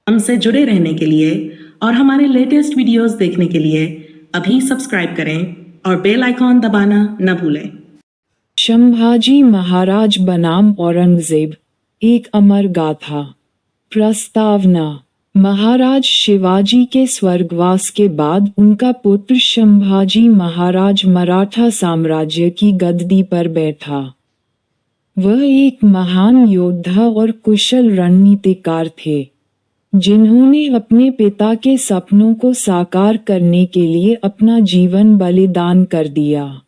हमसे जुड़े रहने के लिए और हमारे लेटेस्ट वीडियोस देखने के लिए अभी सब्सक्राइब करें और बेल आइकॉन दबाना न भूलें। संभाजी महाराज बनाम औरंगजेब, एक अमर गाथा। प्रस्तावना। महाराज शिवाजी के स्वर्गवास के बाद उनका पुत्र संभाजी महाराज मराठा साम्राज्य की गद्दी पर बैठा। वह एक महान योद्धा और कुशल रणनीतिकार थे, जिन्होंने अपने पिता के सपनों को साकार करने के लिए अपना जीवन बलिदान कर दिया।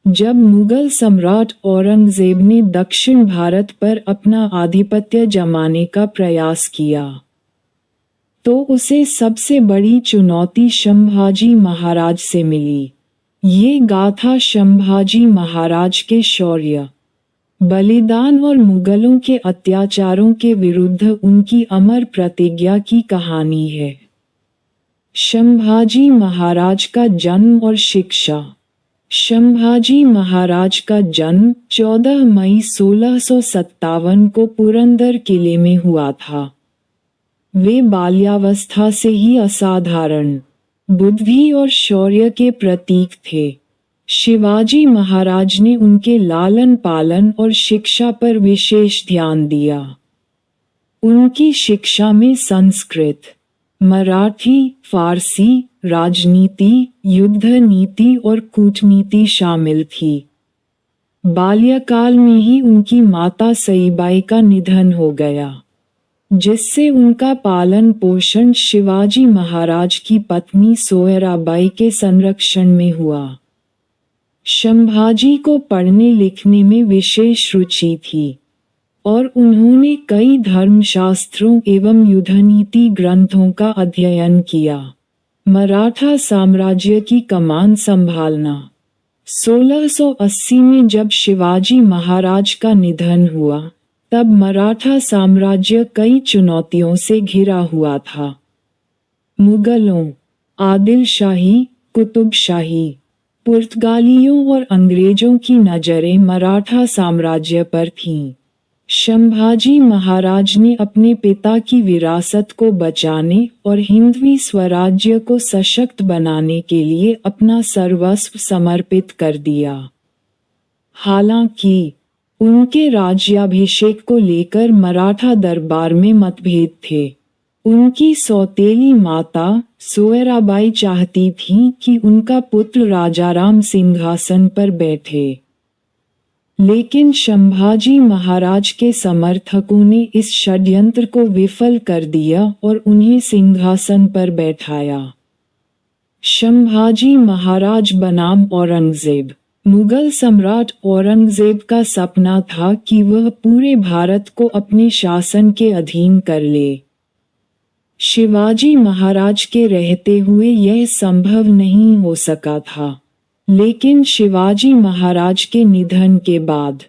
जब मुगल सम्राट औरंगजेब ने दक्षिण भारत पर अपना आधिपत्य जमाने का प्रयास किया, तो उसे सबसे बड़ी चुनौती संभाजी महाराज से मिली। ये गाथा संभाजी महाराज के शौर्य, बलिदान और मुगलों के अत्याचारों के विरुद्ध उनकी अमर प्रतिज्ञा की कहानी है। संभाजी महाराज का जन्म और शिक्षा। संभाजी महाराज का जन्म 14 मई 1657 को पुरंदर किले में हुआ था। वे बाल्यावस्था से ही असाधारण बुद्धि और शौर्य के प्रतीक थे। शिवाजी महाराज ने उनके लालन पालन और शिक्षा पर विशेष ध्यान दिया। उनकी शिक्षा में संस्कृत, मराठी, फारसी, राजनीति, युद्ध नीति और कूटनीति शामिल थी। बाल्यकाल में ही उनकी माता सईबाई का निधन हो गया, जिससे उनका पालन पोषण शिवाजी महाराज की पत्नी सोयराबाई के संरक्षण में हुआ। संभाजी को पढ़ने लिखने में विशेष रुचि थी और उन्होंने कई धर्मशास्त्रों एवं युद्धनीति ग्रंथों का अध्ययन किया। मराठा साम्राज्य की कमान संभालना। 1680 में जब शिवाजी महाराज का निधन हुआ, तब मराठा साम्राज्य कई चुनौतियों से घिरा हुआ था। मुगलों, आदिल शाही, कुतुब शाही, पुर्तगालियों और अंग्रेजों की नजरें मराठा साम्राज्य पर थीं। संभाजी महाराज ने अपने पिता की विरासत को बचाने और हिंदवी स्वराज्य को सशक्त बनाने के लिए अपना सर्वस्व समर्पित कर दिया। हालांकि उनके राज्याभिषेक को लेकर मराठा दरबार में मतभेद थे। उनकी सौतेली माता सोयराबाई चाहती थीं कि उनका पुत्र राजाराम सिंहासन पर बैठे, लेकिन संभाजी महाराज के समर्थकों ने इस षड्यंत्र को विफल कर दिया और उन्हें सिंहासन पर बैठाया। संभाजी महाराज बनाम औरंगजेब। मुगल सम्राट औरंगजेब का सपना था कि वह पूरे भारत को अपने शासन के अधीन कर ले। शिवाजी महाराज के रहते हुए यह संभव नहीं हो सका था, लेकिन शिवाजी महाराज के निधन के बाद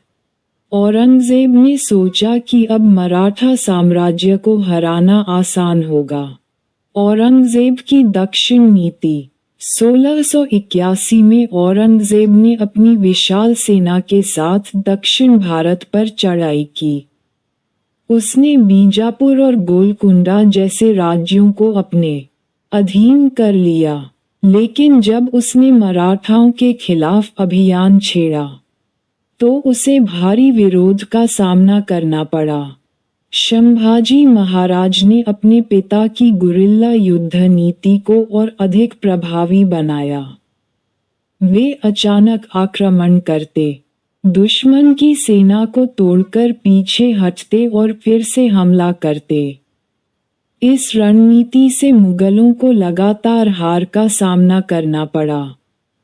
औरंगजेब ने सोचा कि अब मराठा साम्राज्य को हराना आसान होगा। औरंगजेब की दक्षिण नीति। 1681 में औरंगजेब ने अपनी विशाल सेना के साथ दक्षिण भारत पर चढ़ाई की। उसने बीजापुर और गोलकुंडा जैसे राज्यों को अपने अधीन कर लिया, लेकिन जब उसने मराठाओं के खिलाफ अभियान छेड़ा, तो उसे भारी विरोध का सामना करना पड़ा। संभाजी महाराज ने अपने पिता की गुरिल्ला युद्ध नीति को और अधिक प्रभावी बनाया। वे अचानक आक्रमण करते, दुश्मन की सेना को तोड़कर पीछे हटते और फिर से हमला करते। इस रणनीति से मुगलों को लगातार हार का सामना करना पड़ा।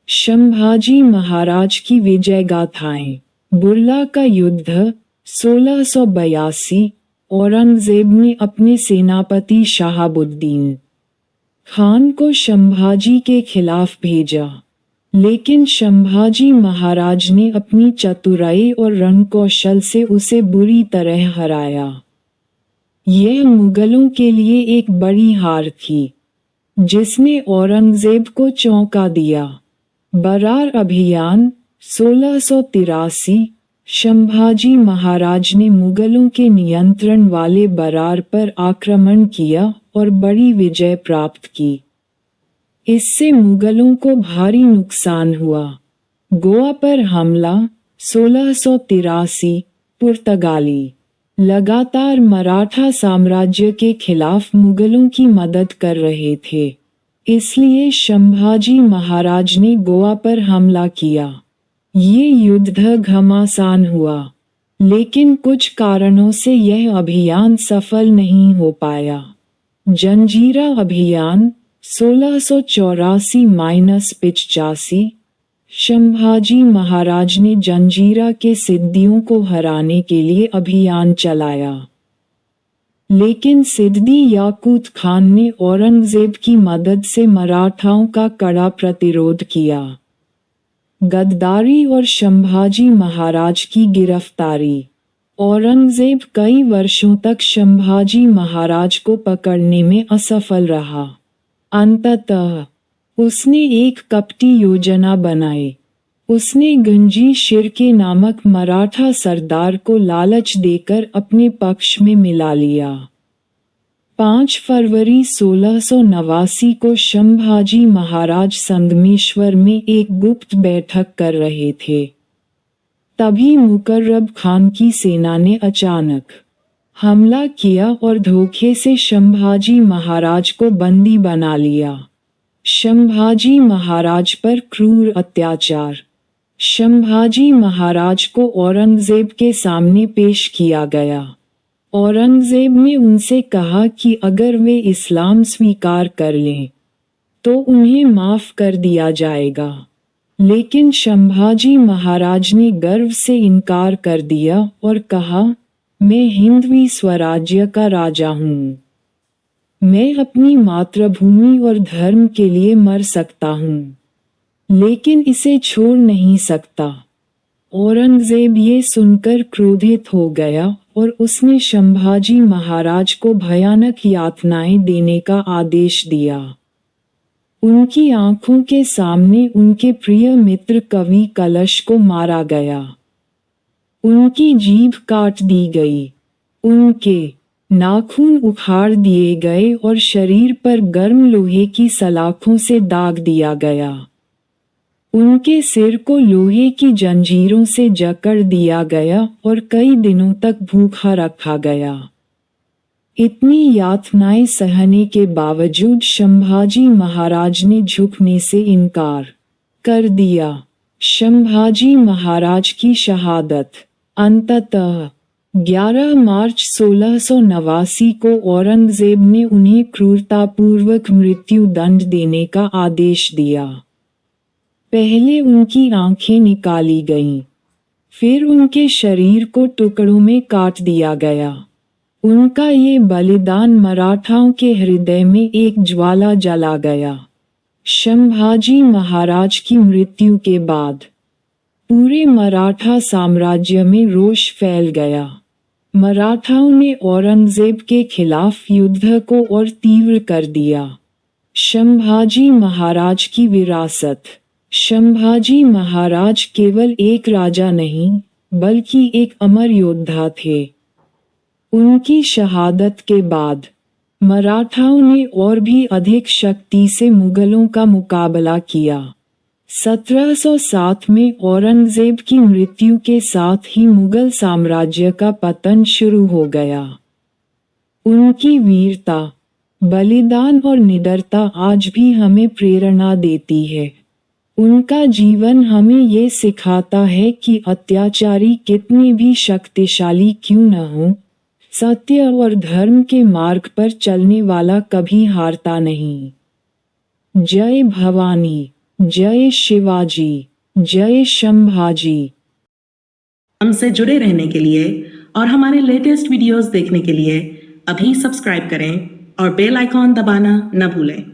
संभाजी महाराज की विजय गाथाएं। बुरला का युद्ध 1682। औरंगजेब ने अपने सेनापति शहाबुद्दीन खान को संभाजी के खिलाफ भेजा, लेकिन संभाजी महाराज ने अपनी चतुराई और रणकौशल से उसे बुरी तरह हराया। यह मुगलों के लिए एक बड़ी हार थी, जिसने औरंगजेब को चौंका दिया। बरार अभियान 1683। संभाजी महाराज ने मुगलों के नियंत्रण वाले बरार पर आक्रमण किया और बड़ी विजय प्राप्त की। इससे मुगलों को भारी नुकसान हुआ। गोवा पर हमला 1683। पुर्तगाली लगातार मराठा साम्राज्य के खिलाफ मुगलों की मदद कर रहे थे, इसलिए संभाजी महाराज ने गोवा पर हमला किया। ये युद्ध घमासान हुआ, लेकिन कुछ कारणों से यह अभियान सफल नहीं हो पाया। जंजीरा अभियान 1684-85। संभाजी महाराज ने जंजीरा के सिद्दियों को हराने के लिए अभियान चलाया, लेकिन सिद्दी याकूत खान ने औरंगजेब की मदद से मराठाओं का कड़ा प्रतिरोध किया। गद्दारी और संभाजी महाराज की गिरफ्तारी। औरंगजेब कई वर्षों तक संभाजी महाराज को पकड़ने में असफल रहा। अंततः उसने एक कपटी योजना बनाई। उसने गंजी शिर्के नामक मराठा सरदार को लालच देकर अपने पक्ष में मिला लिया। 5 फरवरी 1689 को संभाजी महाराज संगमेश्वर में एक गुप्त बैठक कर रहे थे। तभी मुकर्रब खान की सेना ने अचानक हमला किया और धोखे से संभाजी महाराज को बंदी बना लिया। संभाजी महाराज पर क्रूर अत्याचार। संभाजी महाराज को औरंगजेब के सामने पेश किया गया। औरंगजेब ने उनसे कहा कि अगर वे इस्लाम स्वीकार कर लें तो उन्हें माफ कर दिया जाएगा, लेकिन संभाजी महाराज ने गर्व से इनकार कर दिया और कहा, मैं हिंदवी स्वराज्य का राजा हूँ। मैं अपनी मातृभूमि और धर्म के लिए मर सकता हूँ, लेकिन इसे छोड़ नहीं सकता। औरंगजेब ये सुनकर क्रोधित हो गया और उसने संभाजी महाराज को भयानक यातनाएं देने का आदेश दिया। उनकी आंखों के सामने उनके प्रिय मित्र कवि कलश को मारा गया। उनकी जीभ काट दी गई, उनके नाखून उखाड़ दिए गए और शरीर पर गर्म लोहे की सलाखों से दाग दिया गया। उनके सिर को लोहे की जंजीरों से जकड़ दिया गया और कई दिनों तक भूखा रखा गया। इतनी यातनाएं सहने के बावजूद संभाजी महाराज ने झुकने से इनकार कर दिया। संभाजी महाराज की शहादत। अंततः 11 मार्च 1689 को औरंगजेब ने उन्हें क्रूरतापूर्वक मृत्यु दंड देने का आदेश दिया। पहले उनकी आंखें निकाली गईं, फिर उनके शरीर को टुकड़ों में काट दिया गया। उनका ये बलिदान मराठाओं के हृदय में एक ज्वाला जला गया। संभाजी महाराज की मृत्यु के बाद पूरे मराठा साम्राज्य में रोष फैल गया। मराठाओं ने औरंगजेब के खिलाफ युद्ध को और तीव्र कर दिया। संभाजी महाराज की विरासत। संभाजी महाराज केवल एक राजा नहीं, बल्कि एक अमर योद्धा थे। उनकी शहादत के बाद मराठाओं ने और भी अधिक शक्ति से मुगलों का मुकाबला किया। 1707 में औरंगजेब की मृत्यु के साथ ही मुगल साम्राज्य का पतन शुरू हो गया। उनकी वीरता, बलिदान और निडरता आज भी हमें प्रेरणा देती है। उनका जीवन हमें ये सिखाता है कि अत्याचारी कितने भी शक्तिशाली क्यों न हो, सत्य और धर्म के मार्ग पर चलने वाला कभी हारता नहीं। जय भवानी, जय शिवाजी, जय संभाजी। हमसे जुड़े रहने के लिए और हमारे लेटेस्ट वीडियोस देखने के लिए अभी सब्सक्राइब करें और बेल आइकॉन दबाना न भूलें।